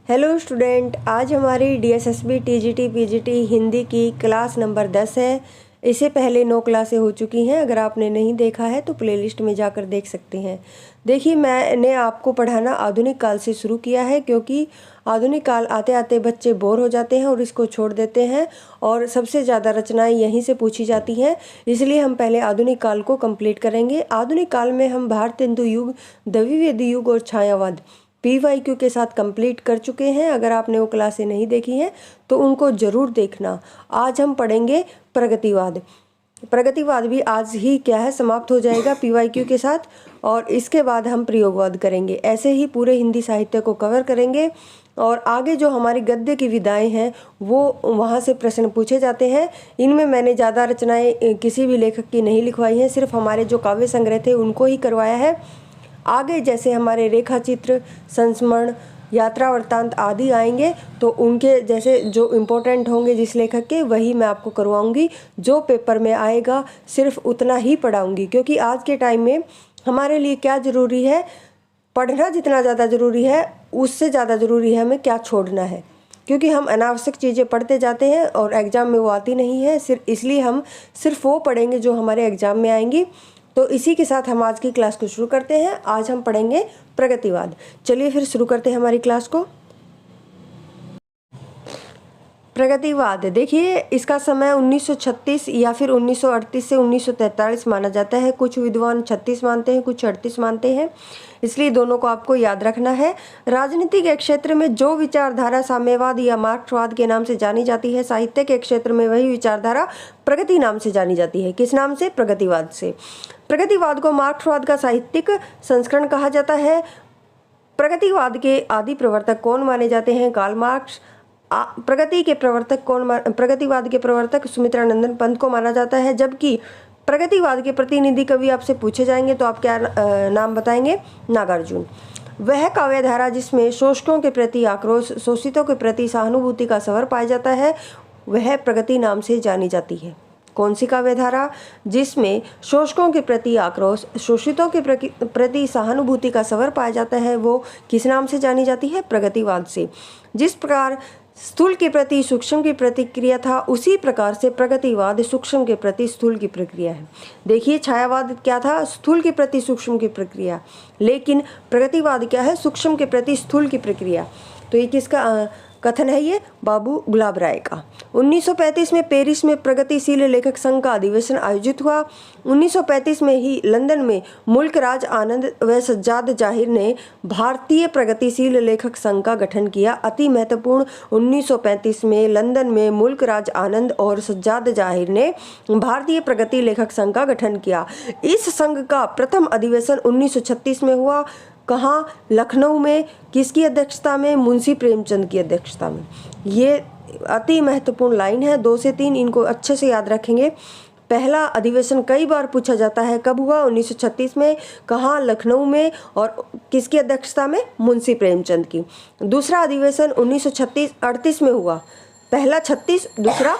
Hello student, आज हमारी DSSB TGT PGT Hindi की क्लास नंबर 10 है। इससे पहले 9 क्लासें हो चुकी हैं। अगर आपने नहीं देखा है तो प्लेलिस्ट में जाकर देख सकते हैं। देखिए, मैंने आपको पढ़ाना आधुनिक काल से शुरू किया है, क्योंकि आधुनिक काल आते आते बच्चे बोर हो जाते हैं और इसको छोड़ देते हैं, और सबसे ज़्यादा रचनाएं यहीं से पूछी जाती हैं। इसलिए हम पहले आधुनिक काल को कंप्लीट करेंगे। आधुनिक काल में हम भारत हिंदू युग, द्विवेदी युग और छायावाद PYQ के साथ कंप्लीट कर चुके हैं। अगर आपने वो क्लासें नहीं देखी हैं तो उनको ज़रूर देखना। आज हम पढ़ेंगे प्रगतिवाद। प्रगतिवाद भी आज ही क्या है समाप्त हो जाएगा PYQ के साथ, और इसके बाद हम प्रयोगवाद करेंगे। ऐसे ही पूरे हिंदी साहित्य को कवर करेंगे। और आगे जो हमारी गद्य की विधाएं हैं वो वहाँ से प्रश्न पूछे जाते हैं। इनमें मैंने ज़्यादा रचनाएं किसी भी लेखक की नहीं लिखवाई हैं, सिर्फ हमारे जो काव्य संग्रह थे उनको ही करवाया है। आगे जैसे हमारे रेखा चित्र, संस्मरण, यात्रा वृत्तांत आदि आएंगे तो उनके जैसे जो इम्पोर्टेंट होंगे जिस लेखक के, वही मैं आपको करवाऊंगी। जो पेपर में आएगा सिर्फ उतना ही पढ़ाऊंगी, क्योंकि आज के टाइम में हमारे लिए क्या ज़रूरी है, पढ़ना जितना ज़्यादा ज़रूरी है उससे ज़्यादा ज़रूरी है हमें क्या छोड़ना है। क्योंकि हम अनावश्यक चीज़ें पढ़ते जाते हैं और एग्ज़ाम में वो आती नहीं है, सिर्फ इसलिए हम सिर्फ वो पढ़ेंगे जो हमारे एग्ज़ाम में आएंगी। तो इसी के साथ हम आज की क्लास को शुरू करते हैं। आज हम पढ़ेंगे प्रगतिवाद। चलिए फिर शुरू करते हैं हमारी क्लास को। प्रगतिवाद, देखिए इसका समय 1936 या फिर 1938 से 1943 माना जाता है। कुछ विद्वान 36 मानते हैं, कुछ 38 मानते हैं, इसलिए दोनों को आपको याद रखना है। राजनीति के क्षेत्र में जो विचारधारा साम्यवाद या मार्क्सवाद के नाम से जानी जाती है, साहित्य के क्षेत्र में वही विचारधारा प्रगति नाम से जानी जाती है। किस नाम से? प्रगतिवाद से। प्रगतिवाद को मार्क्सवाद का साहित्यिक संस्करण कहा जाता है। प्रगतिवाद के आदि प्रवर्तक कौन माने जाते हैं? Karl Marx. प्रगतिवाद के प्रवर्तक सुमित्रानंदन पंत को माना जाता है। जबकि प्रगतिवाद के प्रतिनिधि कवि आपसे पूछे जाएंगे तो आप क्या नाम बताएंगे? नागार्जुन। वह काव्यधारा जिसमें शोषकों के प्रति आक्रोश, शोषितों के प्रति सहानुभूति का स्वर पाया जाता है, वह प्रगति नाम से जानी जाती है। कौन सी काव्यधारा? जिसमें शोषकों के प्रति आक्रोश, शोषितों के प्रति सहानुभूति का स्वर पाया जाता है, वो किस नाम से जानी जाती है? प्रगतिवाद से। जिस प्रकार स्थूल के प्रति सूक्ष्म की प्रतिक्रिया था, उसी प्रकार से प्रगतिवाद सूक्ष्म के प्रति स्थूल की प्रक्रिया है। देखिए, छायावाद क्या था? स्थूल के प्रति सूक्ष्म की प्रक्रिया, लेकिन प्रगतिवाद क्या है? सूक्ष्म के प्रति स्थूल की प्रक्रिया। तो ये किसका कथन है? ये बाबू गुलाब राय का। 1935 में पेरिस में प्रगतिशील लेखक संघ का अधिवेशन आयोजित हुआ। 1935 में ही लंदन में मुल्कराज आनंद व सज्जाद जाहिर ने भारतीय प्रगतिशील लेखक संघ का गठन किया। अति महत्वपूर्ण, 1935 में लंदन में मुल्कराज आनंद और सज्जाद जाहिर ने भारतीय प्रगति लेखक संघ का गठन किया। इस संघ का प्रथम अधिवेशन 1936 में हुआ। कहाँ? लखनऊ में। किसकी अध्यक्षता में? मुंशी प्रेमचंद की अध्यक्षता में। ये अति महत्वपूर्ण लाइन है, 2 से 3 इनको अच्छे से याद रखेंगे। पहला अधिवेशन कई बार पूछा जाता है, कब हुआ? 1936 में। कहाँ? लखनऊ में। और किसकी अध्यक्षता में? मुंशी प्रेमचंद की। दूसरा अधिवेशन 1938 में हुआ। पहला 36, दूसरा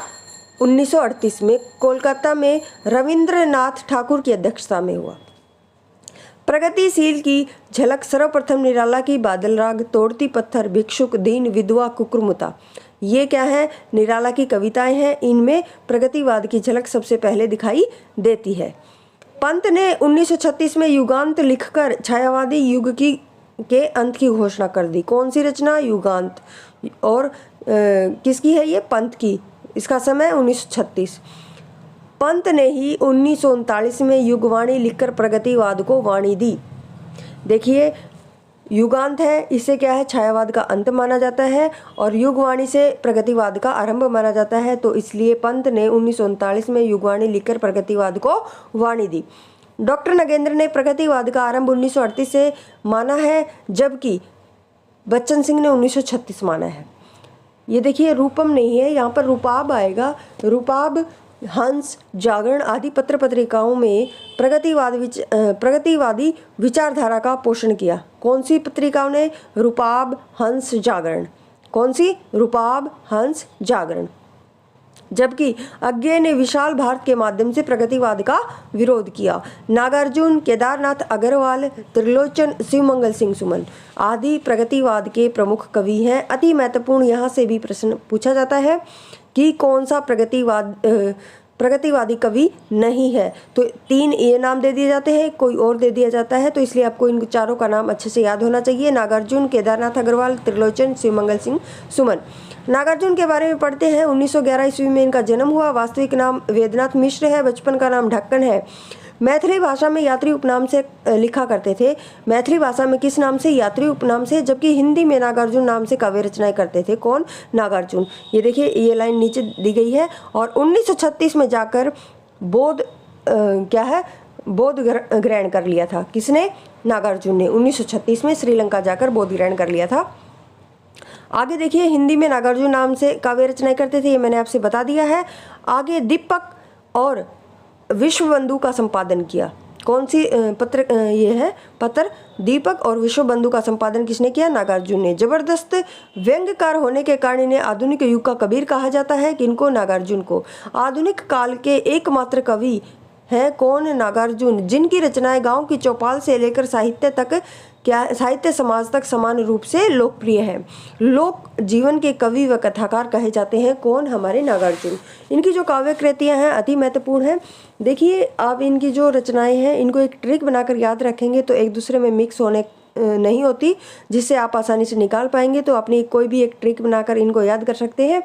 1938 में कोलकाता में रविंद्रनाथ ठाकुर की अध्यक्षता में हुआ। प्रगतिशील की झलक सर्वप्रथम निराला की बादल राग, तोड़ती पत्थर, भिक्षुक, दीन, विधवा, कुकुरमुता, ये क्या है? निराला की कविताएं हैं। इनमें प्रगतिवाद की झलक सबसे पहले दिखाई देती है। पंत ने 1936 में युगांत लिखकर छायावादी युग के अंत की घोषणा कर दी। कौन सी रचना? युगांत। और किसकी है ये? पंत की। इसका समय 1936। पंत ने ही 1939 में युगवाणी लिखकर प्रगतिवाद को वाणी दी। देखिए, युगांत है, इससे क्या है? छायावाद का अंत माना जाता है, और युगवाणी से प्रगतिवाद का आरंभ माना जाता है। तो इसलिए पंत ने 1939 में युगवाणी लिखकर प्रगतिवाद को वाणी दी। डॉक्टर नगेंद्र ने प्रगतिवाद का आरंभ 1938 से माना है, जबकि बच्चन सिंह ने 1936 माना है। ये देखिए, रूपम नहीं है, यहाँ पर रूपाब आएगा। रूपाब, हंस, जागरण आदि पत्र पत्रिकाओं में प्रगतिवादी विचारधारा का पोषण किया। कौन सी पत्रिकाओं ने? रूपाब, हंस, जागरण। कौन सी? रूपाब, हंस, जागरण। जबकि अज्ञेय ने विशाल भारत के माध्यम से प्रगतिवाद का विरोध किया। नागार्जुन, केदारनाथ अग्रवाल, त्रिलोचन, शिवमंगल सिंह सुमन आदि प्रगतिवाद के प्रमुख कवि हैं। अति महत्वपूर्ण यहाँ से भी प्रश्न पूछा जाता है कि कौन सा प्रगतिवादी कवि नहीं है, तो 3 ये नाम दे दिए जाते हैं, कोई और दे दिया जाता है, तो इसलिए आपको इन चारों का नाम अच्छे से याद होना चाहिए। नागार्जुन, केदारनाथ अग्रवाल, त्रिलोचन, शिवमंगल सिंह सुमन। नागार्जुन के बारे में पढ़ते हैं। 1911 ईस्वी में इनका जन्म हुआ। वास्तविक नाम वेदनाथ मिश्र है। बचपन का नाम ढक्कन है। मैथिली भाषा में यात्री उपनाम से लिखा करते थे। मैथिली भाषा में किस नाम से? यात्री उपनाम से। जबकि हिंदी में नागार्जुन नाम से काव्य रचनाएं करते थे। कौन? नागार्जुन। ये देखिए, ये लाइन नीचे दी गई है। और 1936 में जाकर बौद्ध बौद्ध ग्रहण कर लिया था। किसने? नागार्जुन ने 1936 में श्रीलंका जाकर बौद्ध ग्रहण कर लिया था। आगे देखिए, हिंदी में नागार्जुन नाम से काव्य रचनाएं करते थे, ये मैंने आपसे बता दिया है। आगे दीपक और विश्वबंधु का संपादन किया। कौन सी पत्र ये है? पत्र दीपक और विश्वबंधु का संपादन किसने किया? नागार्जुन ने। जबरदस्त व्यंग्यकार होने के कारण इन्हें आधुनिक युग का कबीर कहा जाता है। किनको? नागार्जुन को। आधुनिक काल के एकमात्र कवि है कौन? नागार्जुन, जिनकी रचनाएं गांव की चौपाल से लेकर साहित्य समाज तक समान रूप से लोकप्रिय है। लोक जीवन के कवि व कथाकार कहे जाते हैं। कौन? हमारे नागार्जुन। इनकी जो काव्य कृतियां हैं अति महत्वपूर्ण हैं। देखिए, आप इनकी जो रचनाएं हैं इनको एक ट्रिक बनाकर याद रखेंगे तो एक दूसरे में मिक्स होने नहीं होती, जिससे आप आसानी से निकाल पाएंगे। तो अपनी कोई भी एक ट्रिक बनाकर इनको याद कर सकते हैं।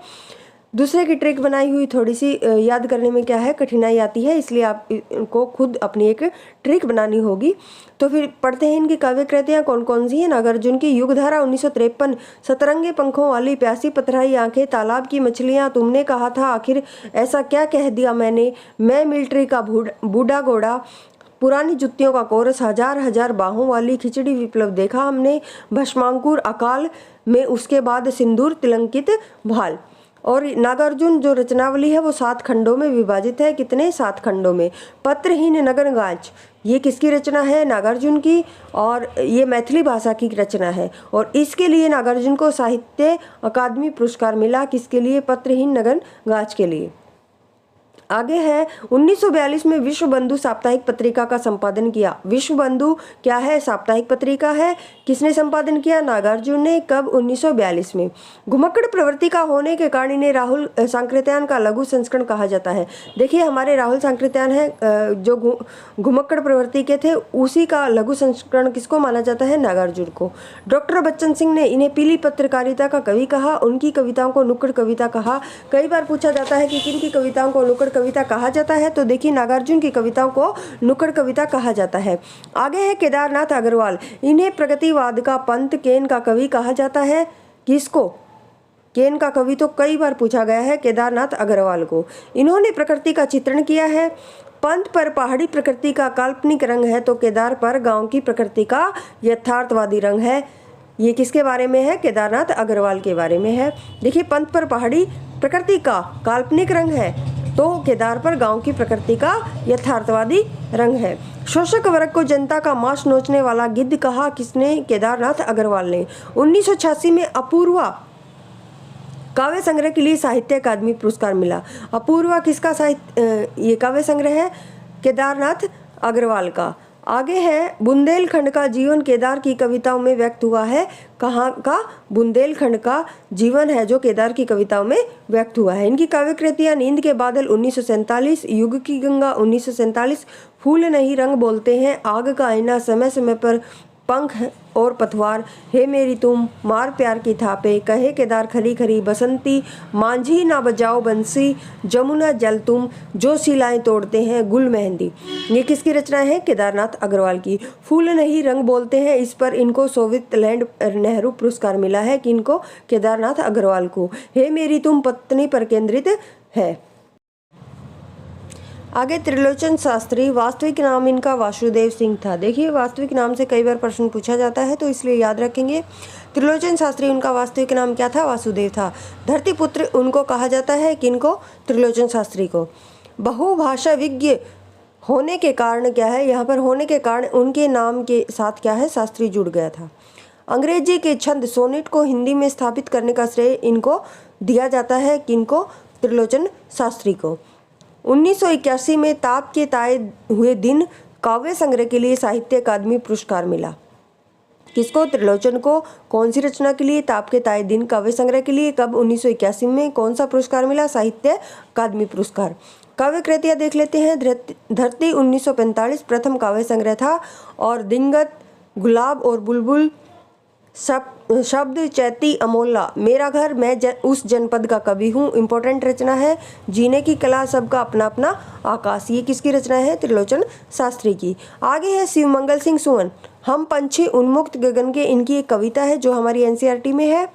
दूसरे की ट्रिक बनाई हुई थोड़ी सी याद करने में क्या है, कठिनाई आती है, इसलिए आप इनको खुद अपनी एक ट्रिक बनानी होगी। तो फिर पढ़ते हैं इनकी काव्य कृतियाँ कौन कौन सी हैं। नागार्जुन की युगधारा 1953, सतरंगे पंखों वाली प्यासी पथराई आंखें, तालाब की मछलियाँ, तुमने कहा था आखिर ऐसा क्या कह दिया मैंने, मैं मिलिट्री का बूढ़ा घोड़ा, पुरानी जुत्तियों का कोरस, हजार हजार बाहों वाली खिचड़ी, विप्लव देखा हमने, भस्मांकुर, अकाल में उसके बाद सिंदूर तिलंकित भाल। और नागार्जुन जो रचनावली है वो 7 खंडों में विभाजित है। कितने? 7 खंडों में। पत्रहीन नगरगाच, ये किसकी रचना है? नागार्जुन की। और ये मैथिली भाषा की रचना है और इसके लिए नागार्जुन को साहित्य अकादमी पुरस्कार मिला। किसके लिए? पत्रहीन नगरगाच के लिए। आगे है 1942 में विश्वबंधु साप्ताहिक पत्रिका का संपादन किया। विश्वबंधु क्या है? साप्ताहिक पत्रिका है। किसने संपादन किया? नागार्जुन ने। कब? 1942 में। घुमक्कड़ प्रवृत्ति का होने के कारण इन्हें राहुल सांकृत्यायन का लघु संस्करण कहा जाता है। देखिए, हमारे राहुल सांकृत्यायन है जो घुमक्कड़ प्रवृत्ति के थे, उसी का लघु संस्करण किसको माना जाता है? नागार्जुन को। डॉक्टर बच्चन सिंह ने इन्हें पीली पत्रकारिता का कवि कहा। उनकी कविताओं को नुक्कड़ कविता कहा। कई बार पूछा जाता है कि किन की कविताओं को नुक्कड़ कविता कहा जाता है, तो देखिए नागार्जुन की कविताओं को नुक्कड़ कविता कहा जाता है। आगे है केदारनाथ अग्रवाल, इन्हें प्रगतिवाद का पंथ केन का कवि कहा जाता है। किसको? केन का कवि तो कई बार पूछा गया है, केदारनाथ अग्रवाल को। इन्होंने प्रकृति का चित्रण किया है। पंथ पर पहाड़ी प्रकृति का काल्पनिक रंग है तो केदार पर गांव की प्रकृति का यथार्थवादी रंग है। ये किसके बारे में है? केदारनाथ अग्रवाल के बारे में है। देखिए, पंथ पर पहाड़ी प्रकृति का काल्पनिक रंग है तो केदार पर गांव की प्रकृति का यथार्थवादी रंग है। शोषक वर्ग को जनता का मांस नोचने वाला गिद्ध कहा। किसने? केदारनाथ अग्रवाल ने। 1986 में अपूर्वा काव्य संग्रह के लिए साहित्य अकादमी पुरस्कार मिला। अपूर्वा किसका ये काव्य संग्रह है? केदारनाथ अग्रवाल का। आगे है बुंदेलखंड का जीवन केदार की कविताओं में व्यक्त हुआ है। कहाँ का? बुंदेलखंड का जीवन है जो केदार की कविताओं में व्यक्त हुआ है। इनकी काव्य कृतियाँ नींद के बादल 1947, युग की गंगा 1947, फूल नहीं रंग बोलते हैं, आग का आईना, समय समय पर पंख और पतवार, हे मेरी तुम, मार प्यार की थापे, कहे केदार खरी खरी, बसंती, मांझी ना बजाओ बंसी, जमुना जल तुम, जो सिलाएं तोड़ते हैं, गुल मेहंदी। ये किसकी रचना है? केदारनाथ अग्रवाल की। फूल नहीं रंग बोलते हैं, इस पर इनको सोवियत नेहरू पुरस्कार मिला है। किनको? केदारनाथ अग्रवाल को। हे मेरी तुम पत्नी पर केंद्रित है। आगे त्रिलोचन शास्त्री, वास्तविक नाम इनका वासुदेव सिंह था। देखिए, वास्तविक नाम से कई बार प्रश्न पूछा जाता है तो इसलिए याद रखेंगे। त्रिलोचन शास्त्री, उनका वास्तविक नाम क्या था? वासुदेव था। धरतीपुत्र उनको कहा जाता है। किनको? त्रिलोचन शास्त्री को। बहुभाषा विज्ञ होने के कारण क्या है? यहाँ पर होने के कारण उनके नाम के साथ क्या है? शास्त्री जुड़ गया था। अंग्रेजी के छंद सोनेट को हिंदी में स्थापित करने का श्रेय इनको दिया जाता है। किनको? त्रिलोचन शास्त्री को। 1981 में ताप के ताए हुए दिन काव्य संग्रह के लिए साहित्य अकादमी पुरस्कार मिला। किसको? त्रिलोचन को। कौन सी रचना के लिए? ताप के ताए दिन काव्य संग्रह के लिए। कब? 1981 में। कौन सा पुरस्कार मिला? साहित्य अकादमी पुरस्कार। काव्य कृतियाँ देख लेते हैं। धरती 1945 प्रथम काव्य संग्रह था, और दिंगत, गुलाब और बुलबुल, शब्द, चैती, अमोला, मेरा घर, मैं उस जनपद का कवि हूँ, इंपॉर्टेंट रचना है। जीने की कला, सबका अपना अपना आकाश, ये किसकी रचना है? त्रिलोचन शास्त्री की। आगे है शिवमंगल सिंह सुमन, हम पंछी उन्मुक्त गगन के, इनकी एक कविता है जो हमारी एनसीईआरटी में है।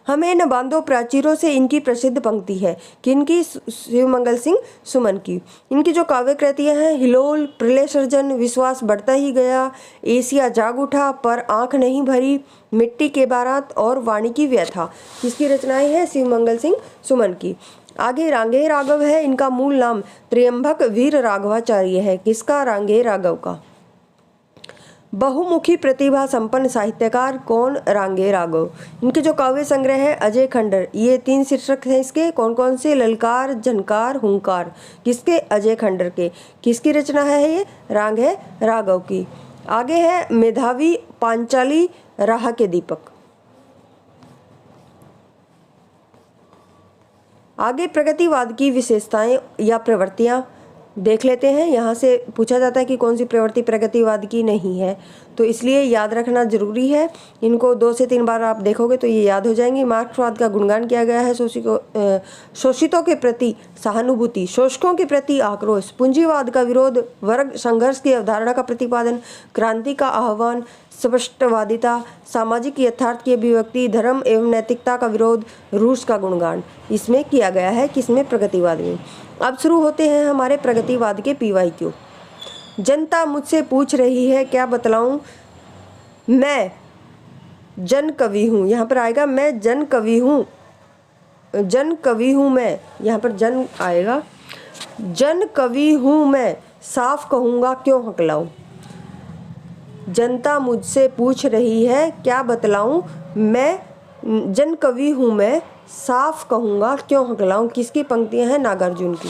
हमें न बांधो प्राचीरों से, इनकी प्रसिद्ध पंक्ति है। किनकी? शिवमंगल सिंह सुमन की। इनकी जो काव्य कृतियाँ हैं, हिलोल, प्रलय सर्जन, विश्वास बढ़ता ही गया, एशिया जाग उठा, पर आंख नहीं भरी, मिट्टी के बारात और वाणी की व्यथा, किसकी रचनाएं हैं? शिवमंगल सिंह सुमन की। आगे रांगे राघव है, इनका मूल नाम त्र्यंबक वीर राघवाचार्य है। किसका? रांगे राघव का। बहुमुखी प्रतिभा संपन्न साहित्यकार, कौन? रांगे राघव। इनके जो काव्य संग्रह है अजय खंडर, ये 3 शीर्षक हैं इसके। कौन कौन से? ललकार, झनकार, हुंकार, किसके? अजय खंडर के। किसकी रचना है ये? रांगे राघव की। आगे है मेधावी पांचाली, राह के दीपक। आगे प्रगतिवाद की विशेषताएं या प्रवृत्तियां देख लेते हैं। यहाँ से पूछा जाता है कि कौन सी प्रवृत्ति प्रगतिवाद की नहीं है, तो इसलिए याद रखना जरूरी है। इनको 2 से 3 बार आप देखोगे तो ये याद हो जाएंगी। मार्क्सवाद का गुणगान किया गया है। शोषितों के प्रति सहानुभूति, शोषकों के प्रति आक्रोश, पूंजीवाद का विरोध, वर्ग संघर्ष की अवधारणा का प्रतिपादन, क्रांति का आह्वान, स्पष्टवादिता, सामाजिक यथार्थ की अभिव्यक्ति, धर्म एवं नैतिकता का विरोध, रूस का गुणगान, इसमें किया गया है। किसमें? प्रगतिवाद में। अब शुरू होते हैं हमारे प्रगतिवाद के PYQ। जनता मुझसे पूछ रही है, क्या बतलाऊं मैं जन कवि हूँ। यहाँ पर आएगा मैं जन कवि हूँ, जन कवि हूँ मैं, यहाँ पर जन आएगा। जन कवि हूँ मैं, साफ कहूँगा क्यों हकलाऊं। जनता मुझसे पूछ रही है, क्या बतलाऊं मैं जन कवि हूँ मैं, साफ कहूँगा क्यों हकलाऊं। किसकी पंक्तियां हैं? नागार्जुन की।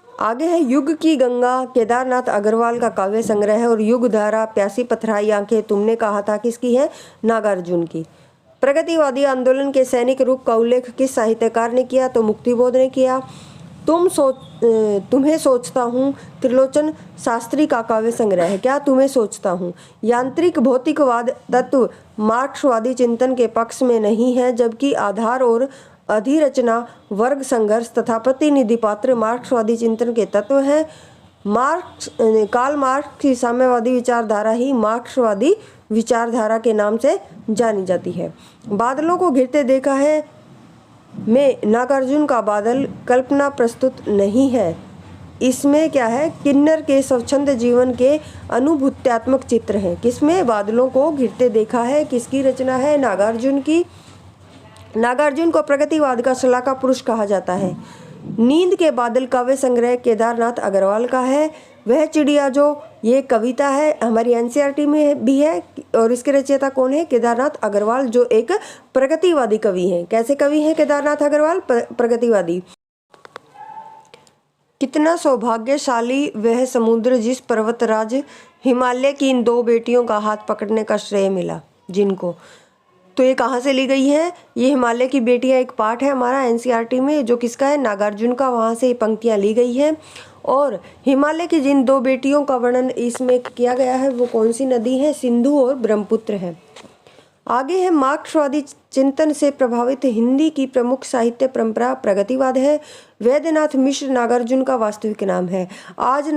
आगे है युग की गंगा, केदारनाथ अग्रवाल का काव्य संग्रह है। और युग धारा, प्यासी पथराई आंखें, तुमने कहा था, किसकी है? नागार्जुन की। प्रगतिवादी आंदोलन के सैनिक रूप का उल्लेख किस साहित्यकार ने किया? तो मुक्तिबोध ने किया। तुम्हें सोचता हूँ, त्रिलोचन शास्त्री का काव्य संग्रह है। क्या? तुम्हें सोचता हूँ। यांत्रिक भौतिकवाद तत्व मार्क्सवादी चिंतन के पक्ष में नहीं है, जबकि आधार और अधिरचना, वर्ग संघर्ष तथा प्रतिनिधि पात्र मार्क्सवादी चिंतन के तत्व हैं। कार्ल मार्क्स की साम्यवादी विचारधारा ही मार्क्सवादी विचारधारा के नाम से जानी जाती है। बादलों को घिरते देखा है में नागार्जुन का बादल कल्पना प्रस्तुत नहीं है। इसमें क्या है? किन्नर के स्वच्छंद जीवन के अनुभूत्यात्मक चित्र हैं। किसमें? बादलों को घिरते देखा है, किसकी रचना है? नागार्जुन की। नागार्जुन को प्रगतिवाद का शलाका पुरुष कहा जाता है। नींद के बादल काव्य संग्रह केदारनाथ अग्रवाल का है। वह चिड़िया जो, ये कविता है, हमारी एनसीईआरटी में भी है। और इसके रचयिता कौन है? केदारनाथ अग्रवाल, जो एक प्रगतिवादी कवि हैं। कैसे कवि हैं केदारनाथ अग्रवाल? प्रगतिवादी। कितना सौभाग्यशाली वह समुद्र जिस पर्वतराज हिमालय की इन 2 बेटियों का हाथ पकड़ने का श्रेय मिला। जिनको, तो ये कहाँ से ली गई है? ये हिमालय की बेटियां एक पाठ है हमारा एनसीईआरटी में, जो किसका है? नागार्जुन का। वहाँ से ये पंक्तियाँ ली गई हैं। और हिमालय की जिन 2 बेटियों का वर्णन इसमें किया गया है, वो कौन सी नदी है? सिंधु और ब्रह्मपुत्र है। आगे है मार्क्सवादी चिंतन से प्रभावित हिंदी की प्रमुख साहित्य परंपरा प्रगतिवाद है। वैद्यनाथ मिश्र नागार्जुन का वास्तविक नाम है। आज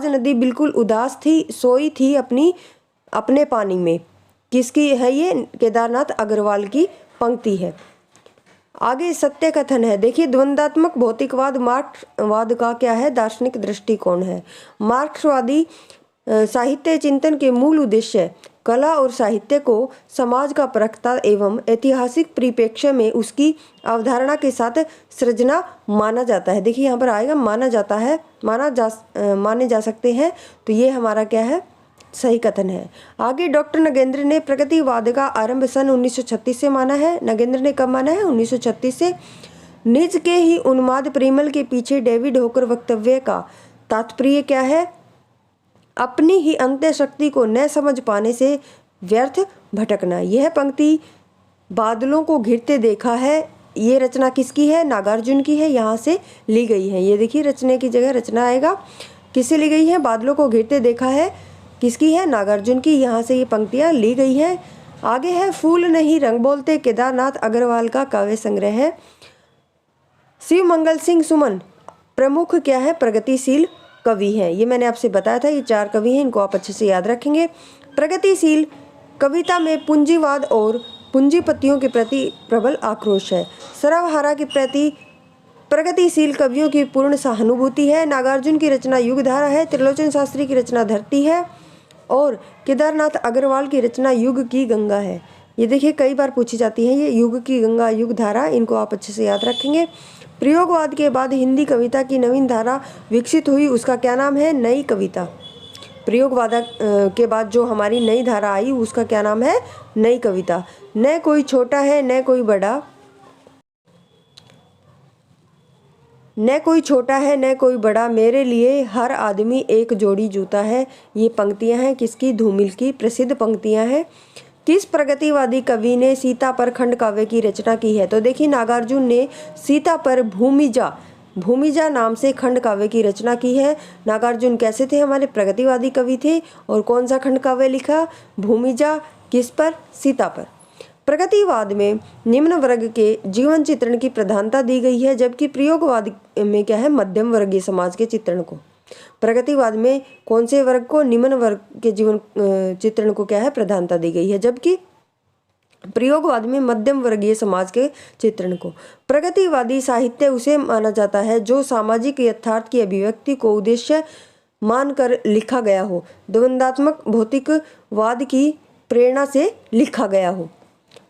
नदी बिल्कुल उदास थी, सोई थी अपने पानी में। किसकी है ये? केदारनाथ अग्रवाल की पंक्ति है। आगे सत्य कथन है। देखिए, द्वंद्वात्मक भौतिकवाद मार्क्सवाद का क्या है? दार्शनिक दृष्टिकोण है। मार्क्सवादी साहित्य चिंतन के मूल उद्देश्य कला और साहित्य को समाज का परखता एवं ऐतिहासिक परिप्रेक्ष्य में उसकी अवधारणा के साथ सृजना माना जाता है। देखिए यहाँ पर आएगा माना जाता है, माने जा सकते हैं। तो ये हमारा क्या है? सही कथन है। आगे डॉक्टर नगेंद्र ने प्रगतिवाद का आरंभ सन 1936 से माना है। नगेंद्र ने कब माना है? 1936 से। निज के ही उन्माद परिमल के पीछे डेविड होकर वक्तव्य का तात्पर्य क्या है? अपनी ही अंत्य शक्ति को न समझ पाने से व्यर्थ भटकना। यह पंक्ति बादलों को घिरते देखा है, ये रचना किसकी है? नागार्जुन की है, यहाँ से ली गई है। ये देखिए रचने की जगह रचना आएगा, किससे ली गई है? बादलों को घिरते देखा है, किसकी है? नागार्जुन की। यहाँ से ये पंक्तियाँ ली गई हैं। आगे है फूल नहीं रंग बोलते, केदारनाथ अग्रवाल का काव्य संग्रह है। शिव मंगल सिंह सुमन प्रमुख क्या है? प्रगतिशील कवि हैं। ये मैंने आपसे बताया था, ये 4 कवि हैं, इनको आप अच्छे से याद रखेंगे। प्रगतिशील कविता में पूंजीवाद और पूंजीपतियों के प्रति प्रबल आक्रोश है। सर्वहारा के प्रति प्रगतिशील कवियों की पूर्ण सहानुभूति है। नागार्जुन की रचना युगधारा है, त्रिलोचन शास्त्री की रचना धरती है और केदारनाथ अग्रवाल की रचना युग की गंगा है। ये देखिए कई बार पूछी जाती है, ये युग की गंगा, युगधारा, इनको आप अच्छे से याद रखेंगे। प्रयोगवाद के बाद हिंदी कविता की नवीन धारा विकसित हुई, उसका क्या नाम है? नई कविता। प्रयोगवाद के बाद जो हमारी नई धारा आई उसका क्या नाम है? नई कविता। न कोई छोटा है न कोई बड़ा, न कोई छोटा है न कोई बड़ा, मेरे लिए हर आदमी एक जोड़ी जूता है। ये पंक्तियां हैं किसकी? धूमिल की प्रसिद्ध पंक्तियां हैं। किस प्रगतिवादी कवि ने सीता पर खंड काव्य की रचना की है? तो देखिए नागार्जुन ने सीता पर भूमिजा नाम से खंड काव्य की रचना की है। नागार्जुन कैसे थे? हमारे प्रगतिवादी कवि थे। और कौन सा खंड काव्य लिखा? भूमिजा। किस पर? सीता पर। प्रगतिवाद में निम्न वर्ग के जीवन चित्रण की प्रधानता दी गई है, जबकि प्रयोगवाद में क्या है? मध्यम वर्गीय समाज के चित्रण को। प्रगतिवाद में कौन से वर्ग को? निम्न वर्ग के जीवन चित्रण को क्या है? प्रधानता दी गई है, जबकि प्रयोगवाद में मध्यम वर्गीय समाज के चित्रण को। प्रगतिवादी साहित्य उसे माना जाता है जो सामाजिक यथार्थ की अभिव्यक्ति को उद्देश्य मानकर लिखा गया हो, द्वंदात्मक भौतिकवाद की प्रेरणा से लिखा गया हो।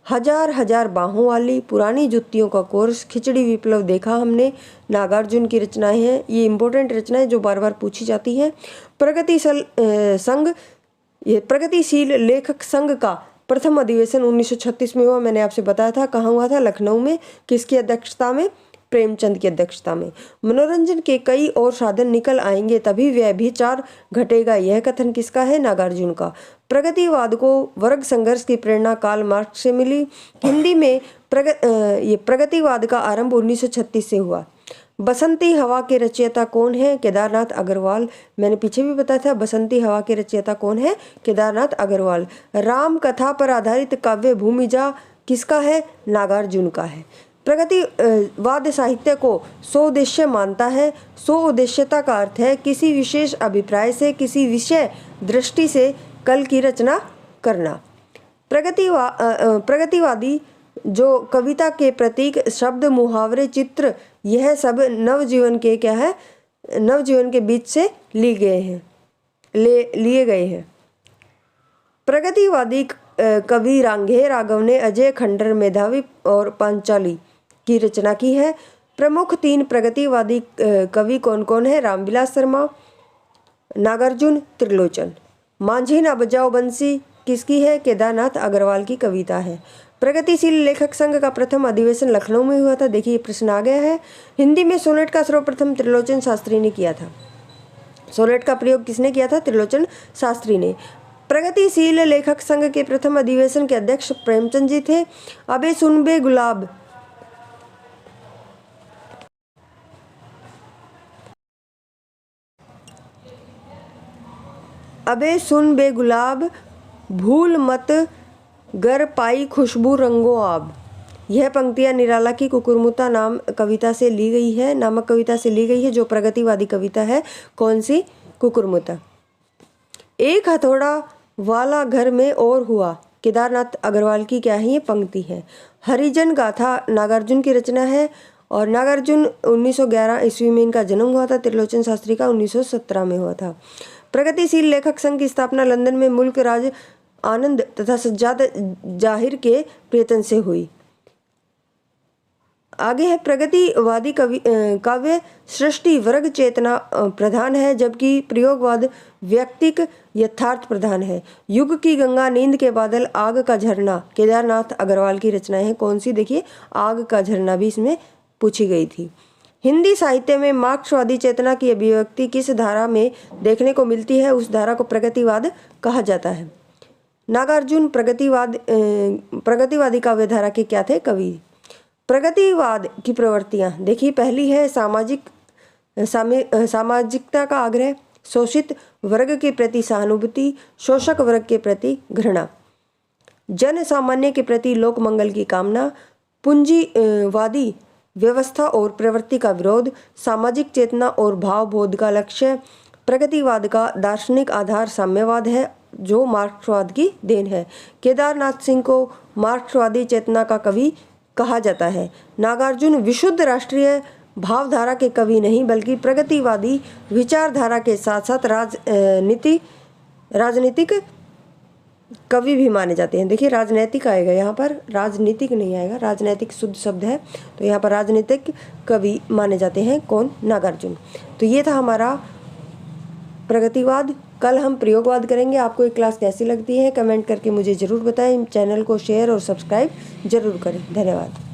हजार बाहों वाली पुरानी जुत्तियों का कोर्स, खिचड़ी विप्लव देखा हमने, नागार्जुन की रचनाएं हैं। ये इंपॉर्टेंट रचनाएं जो बार बार पूछी जाती हैं। प्रगतिशील लेखक संघ का प्रथम अधिवेशन 1936 में हुआ। मैंने आपसे बताया था कहाँ हुआ था? लखनऊ में। किसकी अध्यक्षता में? प्रेमचंद की अध्यक्षता में। मनोरंजन के कई और साधन निकल आएंगे तभी व्यभिचार घटेगा, यह कथन किसका है? नागार्जुन का। प्रगतिवाद को वर्ग संघर्ष की प्रेरणा कार्ल मार्क्स से मिली। हिंदी में प्रगतिवाद का आरंभ 1936 से हुआ। बसंती हवा के रचयिता कौन है? केदारनाथ अग्रवाल। मैंने पीछे भी बताया था बसंती हवा के रचयिता कौन है? केदारनाथ अग्रवाल। राम कथा पर आधारित काव्य भूमिजा किसका है? नागार्जुन का है। प्रगतिवाद साहित्य को स्वउद्देश्य मानता है। स्वउद्देश्यता का अर्थ है किसी विशेष अभिप्राय से, किसी विषय दृष्टि से कल की रचना करना। प्रगतिवादी जो कविता के प्रतीक, शब्द, मुहावरे, चित्र, यह सब नवजीवन के क्या है? नवजीवन के बीच से लिए गए हैं। प्रगतिवादी कवि रांघे राघव ने अजय खंडर, मेधावी और पांचाली की रचना की है। प्रमुख 3 प्रगतिवादी कवि कौन कौन है? रामविलास शर्मा, नागार्जुन, त्रिलोचन। मांझी ना बजाओ बंसी किसकी है? केदारनाथ अग्रवाल की कविता है। प्रगतिशील लेखक संघ का प्रथम अधिवेशन लखनऊ में हुआ था। देखिए प्रश्न आ गया है। हिंदी में सोनेट का सर्वप्रथम त्रिलोचन शास्त्री ने किया था। सोनेट का प्रयोग किसने किया था? त्रिलोचन शास्त्री ने। प्रगतिशील लेखक संघ के प्रथम अधिवेशन के अध्यक्ष प्रेमचंद जी थे। अबे सुन बे गुलाब, अबे सुन बे गुलाब, भूल मत गर पाई खुशबू रंगो आब। यह पंक्तियां निराला की कुकुरमुता नामक कविता से ली गई है, जो प्रगतिवादी कविता है। कौन सी? कुकुरमुता। एक हथौड़ा वाला घर में और हुआ, केदारनाथ अग्रवाल की क्या है? ये पंक्ति है। हरिजन गाथा नागार्जुन की रचना है और नागार्जुन 1911 ईस्वी में इनका जन्म हुआ था। त्रिलोचन शास्त्री का 1917 में हुआ था। प्रगतिशील लेखक संघ की स्थापना लंदन में मुल्क राज आनंद तथा सज्जाद जाहिर के प्रयत्न से हुई। आगे है प्रगतिवादी काव्य सृष्टि वर्ग चेतना प्रधान है, जबकि प्रयोगवाद व्यक्तिक यथार्थ प्रधान है। युग की गंगा, नींद के बादल, आग का झरना केदारनाथ अग्रवाल की रचनाएं हैं। कौन सी? देखिए, आग का झरना भी इसमें पूछी गई थी। हिंदी साहित्य में मार्क्सवादी चेतना की अभिव्यक्ति किस धारा में देखने को मिलती है? उस धारा को प्रगतिवाद कहा जाता है। नागार्जुन प्रगतिवादी काव्यधारा के क्या थे? कवि। प्रगतिवाद की प्रवृत्तियाँ देखिए, पहली है सामाजिकता का आग्रह, शोषित वर्ग के प्रति सहानुभूति, शोषक वर्ग के प्रति घृणा, जन सामान्य के प्रति लोक मंगल की कामना, पूंजीवादी व्यवस्था और प्रवृत्ति का विरोध, सामाजिक चेतना और भाव बोध का लक्ष्य। प्रगतिवाद का दार्शनिक आधार साम्यवाद है, जो मार्क्सवाद की देन है। केदारनाथ सिंह को मार्क्सवादी चेतना का कवि कहा जाता है। नागार्जुन विशुद्ध राष्ट्रीय भावधारा के कवि नहीं, बल्कि प्रगतिवादी विचारधारा के साथ साथ राजनीतिक कवि भी माने जाते हैं। देखिए, राजनैतिक आएगा यहाँ पर, राजनीतिक नहीं आएगा, राजनैतिक शुद्ध शब्द है, तो यहाँ पर राजनीतिक कवि माने जाते हैं। कौन? नागार्जुन। तो ये था हमारा प्रगतिवाद। कल हम प्रयोगवाद करेंगे। आपको ये क्लास कैसी लगती है कमेंट करके मुझे ज़रूर बताएं। चैनल को शेयर और सब्सक्राइब जरूर करें। धन्यवाद।